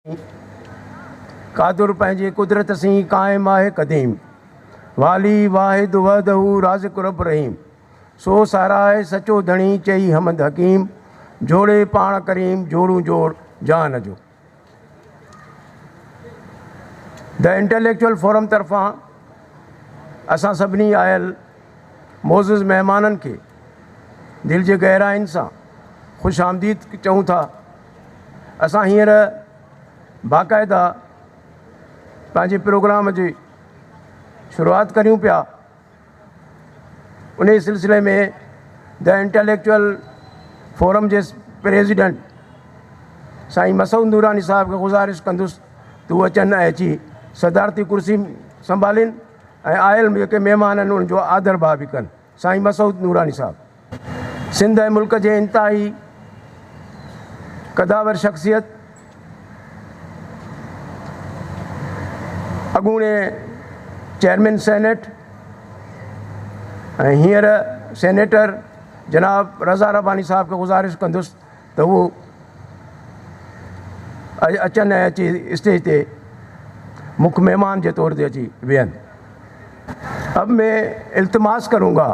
कादुर पंहिंजे कुदरत सी क़ाइम आहे क़दीम, वाली वाहिद वहदहू राज़िक़ रब रहीम, सो साराए सचो धणी चई हमद हकीम, जोड़े पाण करीम जोड़ू जोड़ जान जो। द इंटेलेक्चुअल फोरम तरफ़ां असां सभिनी आयल मोज़िज़ महिमाननि खे दिलि जे गहराइनि सां ख़ुशि आमदीद चऊं था। असां हींअर बाक़ाइदा पंहिंजे प्रोग्राम जी शुरूआत करियूं पिया। उन सिलसिले में द इंटेलेक्चुअल फोरम जे प्रेसिडेंट साईं मसूद नूरानी साहब खे गुज़ारिश कंदुसि त उहे अचनि ऐं अची सदारती कुर्सी संभालीनि ऐं आयल जेके महिमान आहिनि उनजो आदर भाव बि कनि। साईं मसूद नूरानी साहब सिंध ऐं मुल्क जे इंतिहाई कदावर शख़्सियत, अॻूणे चेयरमैन सेनेट ऐं हींअर सेनेटर जनाब रज़ा रब्बानी साहब खे गुज़ारिश कंदुसि त उहो अचनि ऐं अची स्टेज ते मुख्य मेहमान के तौर पर अची वेहन। अब मैं इल्तिमास करूँगा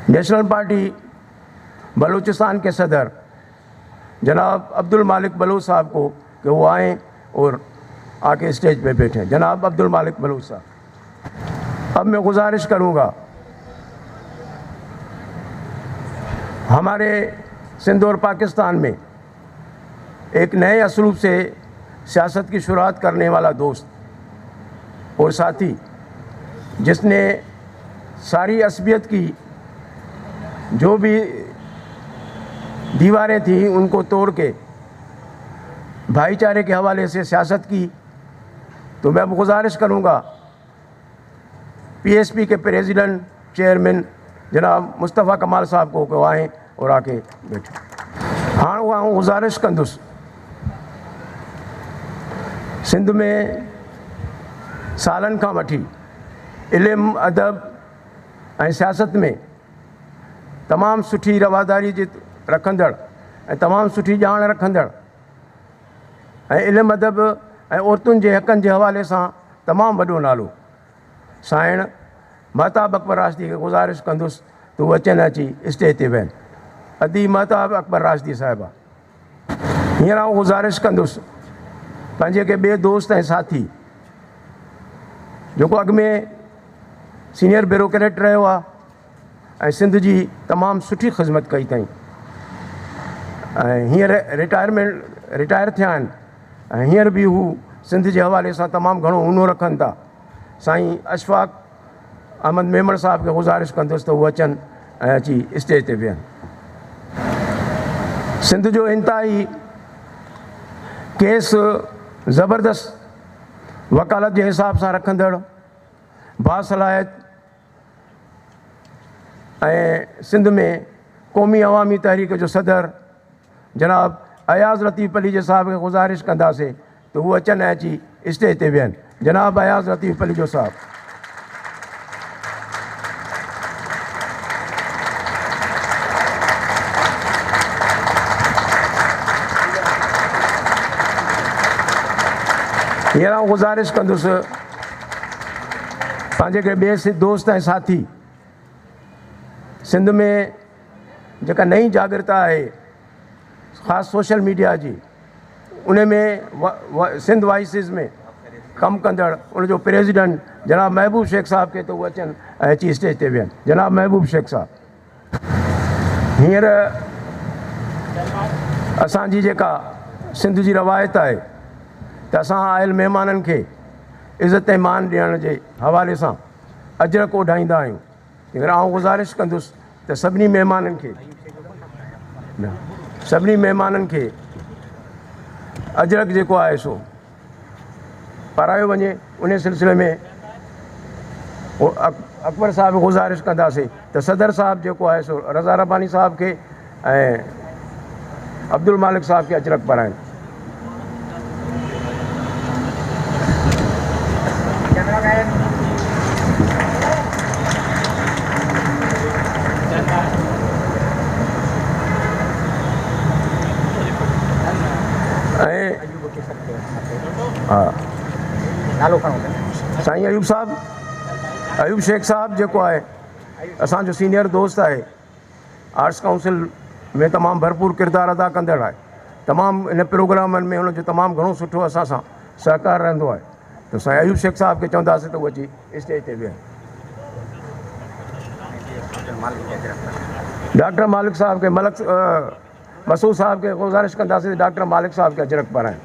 नेशनल पार्टी बलूचिस्तान के सदर जनाब अब्दुल मालिक बलूच साहब को कि वो आएँ और आके स्टेज पे बैठें। जनाब अब्दुल मालिक बलूच साहब। अब मैं गुजारिश करूँगा हमारे सिंध और पाकिस्तान में एक नए असलूब से सियासत की शुरुआत करने वाला दोस्त और साथी, जिसने सारी असबियत की जो भी दीवारें थी उनको तोड़ के भाईचारे के हवाले से सियासत की, तो मैं अब गुजारिश करूँगा पीएसपी के प्रेसिडेंट चेयरमैन जनाब मुस्तफ़ा कमाल साहब को आएँ और आके बैठे। हाँ वहाँ गुजारिश कंदुसि सिंध में सालन खां वठी इल्म अदब ऐं सियासत में तमामु सुठी रवादारी जे रखंदड़ ऐं तमामु सुठी ॼाण रखंदड़ ऐं इल्म अदब ऐं औरतुनि जे हक़नि जे हवाले सां तमामु वॾो नालो साइण महताब अकबर राशिदी खे गुज़ारिश कंदुसि त उहे अचनि अची स्टेज ते वेहनि। अदी महताब अकबर राशिदी साहिबा। हींअर आउं गुज़ारिश कंदुसि पंहिंजे के ॿिए दोस्त ऐं साथी जेको अॻु में सीनियर ब्यूरोक्रेट रहियो आहे ऐं सिंध जी तमामु सुठी ख़िदमत कई अथई ऐं हींअर रिटायर थिया आहिनि ऐं हींअर बि हू सिंध जे हवाले सां तमामु घणो हूनो रखनि था। साईं अशफाक अहमद मेमण साहब खे गुज़ारिश कंदुसि त उहे अचनि ऐं अची स्टेज ते वेहनि। सिंध जो इंतिहाई केस ज़बरदस्त वकालत जे हिसाब सां रखंदड़ बासलाहियत ऐं सिंध में क़ौमी अवामी तहरीक जो सदर जनाब अयाज़ लतीफ़ अली जे साहब खे गुज़ारिश कंदासीं त उहे अचनि ऐं अची स्टेज ते वेहनि। जनाब अयाज़ लतीफ़ अली जो साहब। हींअर आउं गुज़ारिश कंदुसि पंहिंजे के ॿिए दोस्त ऐं साथी, सिंध में जेका नई जागृता आहे ख़ासि सोशल मीडिया जी, उन में सिंध वॉइसिस में कमु कंदड़ उनजो प्रेसिडेंट जनाब महबूब शेख साहब खे त उहे अचनि ऐं अची स्टेज ते वेहनि। जनाब महबूब शेख साहब। हींअर असांजी जेका सिंध जी रवायत आहे त असां आयल महिमाननि खे इज़त ऐं मान ॾियण जे हवाले सां अजरक ओढाईंदा आहियूं। हींअर आउं गुज़ारिश कंदुसि त सभिनी महिमाननि खे अजरक जेको आहे सो पारायो वञे। उन सिलसिले में अकबर साहब गुज़ारिश कंदासीं त सदर साहब जेको आहे सो रज़ा रब्बानी साहब खे ऐं अब्दुल मालिक साहब खे अजरक पाराइनि। ऐं हा नालो खणो साईं अयूब साहब, अयूब शेख साहब जेको आहे असांजो सीनियर दोस्त आहे, आर्ट्स काउंसिल में तमामु भरपूर किरदारु अदा कंदड़ आहे। तमामु इन प्रोग्रामनि में हुनजो तमामु घणो सुठो असां सां सहकार रहंदो आहे। त साईं अयूब शेख साहब खे चवंदासीं त उहो अची स्टेज ते वेहनि। डॉक्टर मालिक साहब खे मसूद साहब खे गुज़ारिश कंदासीं त डॉक्टर मालिक साहब खे अजरक पाराइनि।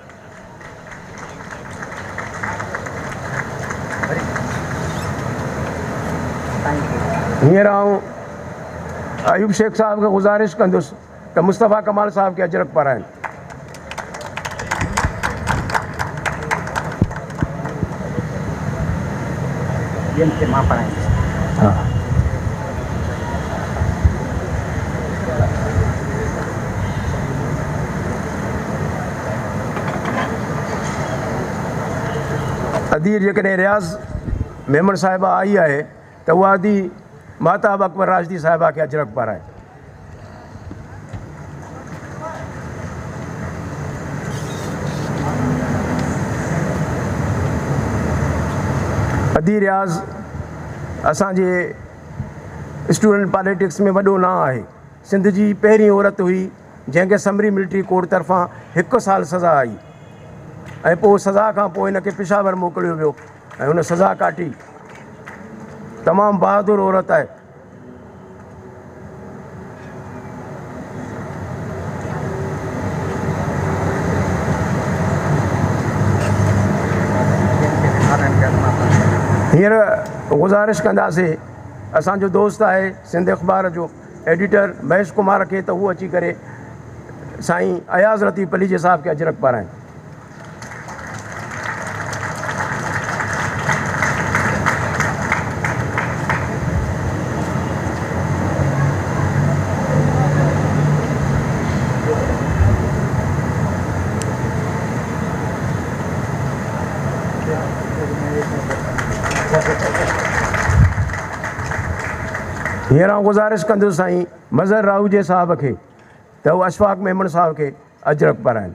हींअर आउं अयूब शेख साहब खे गुज़ारिश कंदुसि त मुस्तफ़ा कमाल साहब खे अजरक पाराइनि। मां पढ़ाईंदुसि। हा अदीर जेकॾहिं रियाज़ मेमण साहिबा आई आहे त उहा अदी महताब अकबर राजदी साहिबा खे अजरक पाराए। अदी रियाज़ असांजे स्टूडेंट पॉलिटिक्स में वॾो नाम आहे। सिंध जी पहिरीं औरत हुई जंहिंखे समरी मिलिट्री कोड तरफ़ां 1 साल सज़ा आई ऐं पोइ सज़ा खां पोइ हिनखे पेशावर मोकिलियो वियो ऐं हुन सज़ा काटी। तमामु बहादुर औरत आहे। हींअर गुज़ारिश कंदासीं असांजो दोस्त आहे सिंध अख़बार जो एडिटर महेश कुमार खे त उहो अची करे साईं अयाज़ लतीफ़ अली जे साहब खे अजरक पाराइनि। हींअर आउं गुज़ारिश कंदुसि साईं मज़हर राहूजे साहब खे त उहो अशफ़ाक़ मेमण साहब खे अजरक पाराइनि।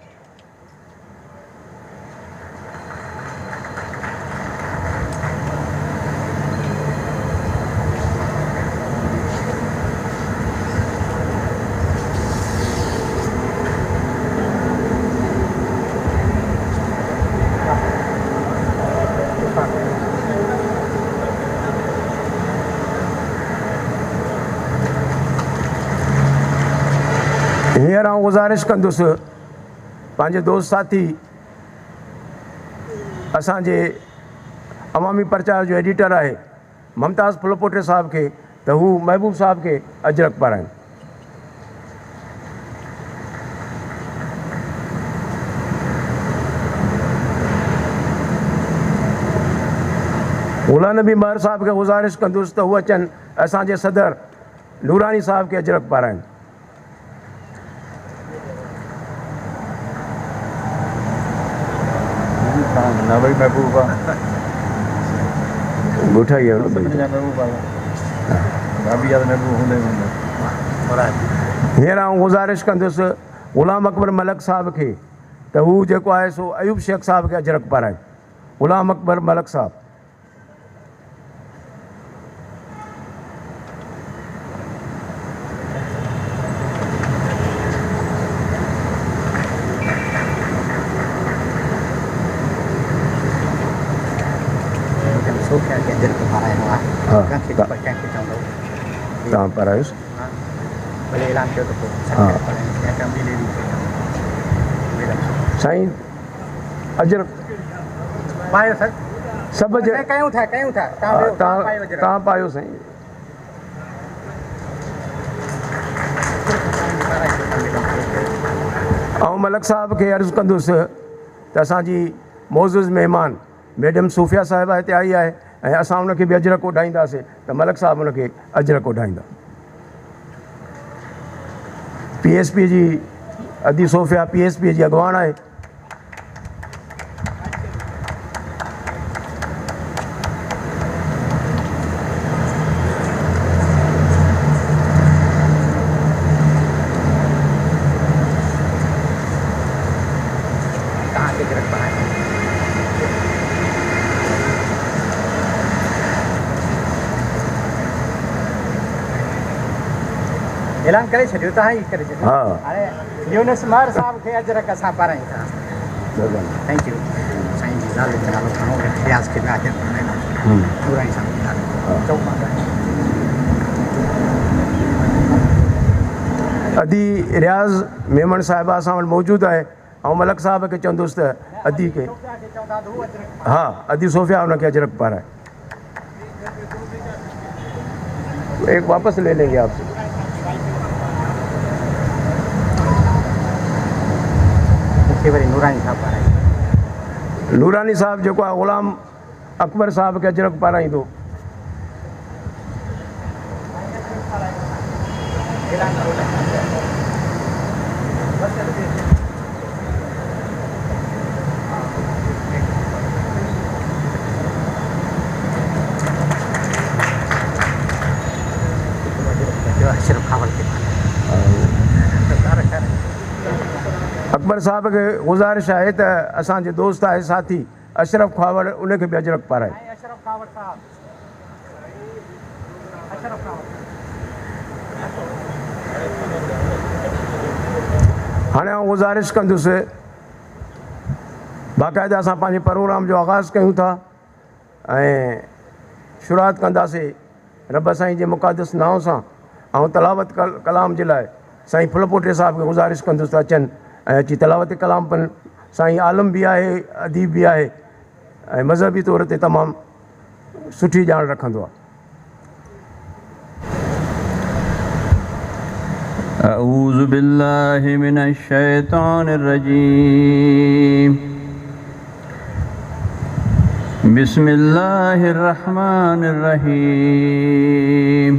हींअर आउं गुज़ारिश कंदुसि पंहिंजे दोस्त साथी असांजे अवामी प्रचार जो एडिटर आहे ममताज़ फुलपोटे साहब खे त हू महबूब साहब खे अजरक पाराइनि। गुलाम नबी महर साहब खे गुज़ारिश कंदुसि त हू अचनि असांजे सदर नूरानी साहब खे अजरक पाराइनि। ॻोठा ई हींअर आउं गुज़ारिश कंदुसि ग़ुलाम अकबर मलक साहब खे त हू जेको आहे सो अयूब शेख साहब खे अजरक पाराइनि। ग़ुलाम अकबर मलक साहब। तव्हां पारायोसि। साईं अजरक सभु तव्हां पायो साईं। ऐं मलक साहब खे अर्ज़ु कंदुसि त असांजी मोज़ुज़ महिमान मैडम सूफ़िया साहिबा हिते आई आहे ऐं असां उनखे बि अजरक उॾाईंदासीं त मलक साहब उनखे अजरक उॾाईंदा। PSP जी अदी सोफ़िया PSP जी अॻुवाण आहे। के जरक पाराए ऐलान करे छॾियो तव्हां ई करे छॾियो हा हाणे यूनुस महर साहब खे अजरक असां पारायूं था थैंक यू साईं जी ज़ाल जो नालो खणो रियाज़ खे बि हाज़िर नूरानी साहब जो नालो चओ मां अदी रियाज़ मेमन साहिबा असां वटि मौजूदु आहे ऐं मलक साहब खे चवंदुसि त अदी खे हा अदी सोफ़िया हुनखे अजरक पाराए एक वापस ले लेंगे आपसे मूंखे वरी नूरानी साहब पाराए नूरानी साहब जेको आहे ग़ुलाम अकबर साहब खे अजरक पाराईंदो अशरफ खावल खे अकबर साहब खे गुज़ारिश आहे त असांजे दोस्त आहे साथी अशरफ खावड़ उनखे बि अजरक पाराए अशरफ खावल साहब अशरफ खावल हाणे आउं गुज़ारिश कंदुसि बाक़ाइदा असां पंहिंजे प्रोग्राम जो आगाज़ कयूं था ऐं शुरूआत कंदासीं रब साईं जे मुक़दस नाव सां ऐं तलावत कलाम जे लाइ साईं फुलपोटे साहिब खे गुज़ारिश कंदुसि त अचनि ऐं अची तलावत कलाम पन साईं आलम बि आहे अदीब बि आहे ऐं मज़हबी तौर ते तमामु सुठी ॼाण रखंदो आहे अऊज़ु बिल्लाहि मिनश शैतानिर रजीम बिस्मिल्लाहिर रहमानिर रहीम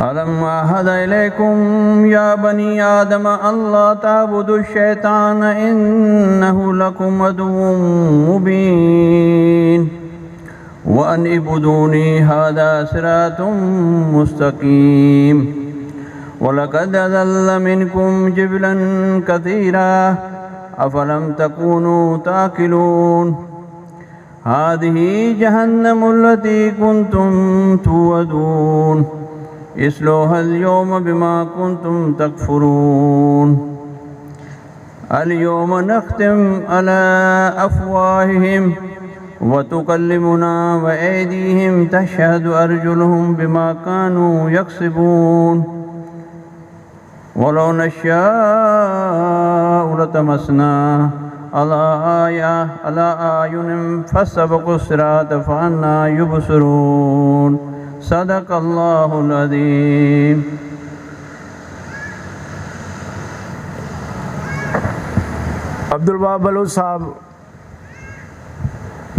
अलम अहद इलैकुम या बनी आदम अल्ला ताबुदु शैतान इन्नहु लकुम अदुव्वुम मुबीन व अन इबुदूनी हादा सिरातुम मुस्तकीम वलक़द अज़ल्ल मिनकुम जिबलन कसीरा अफलम तकूनू ताकिलून हादिही जहन्नमुल्लती कुंतुम तुअदून इस्लौहल यौम बिमा कुंतुम तकफुरून अल यौम नख्तिम अला अफ़वाहिहिम व तुकल्लिमुना व ऐदीहिम तशहदु अर्जुलुहुम बिमा कानू यक्सिबून वलौ नशाअ लतमस्ना अला आयुनिम फस्तबक़ुस सिरात फअन्ना युबसिरून सदक़ल्लाहुल अज़ीम। अब्दुल वहाब बलोच साहब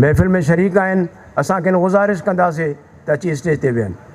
महफ़िल में शरीक आहिनि असांखे गुज़ारिश कंदासीं त अची स्टेज ते वेहनि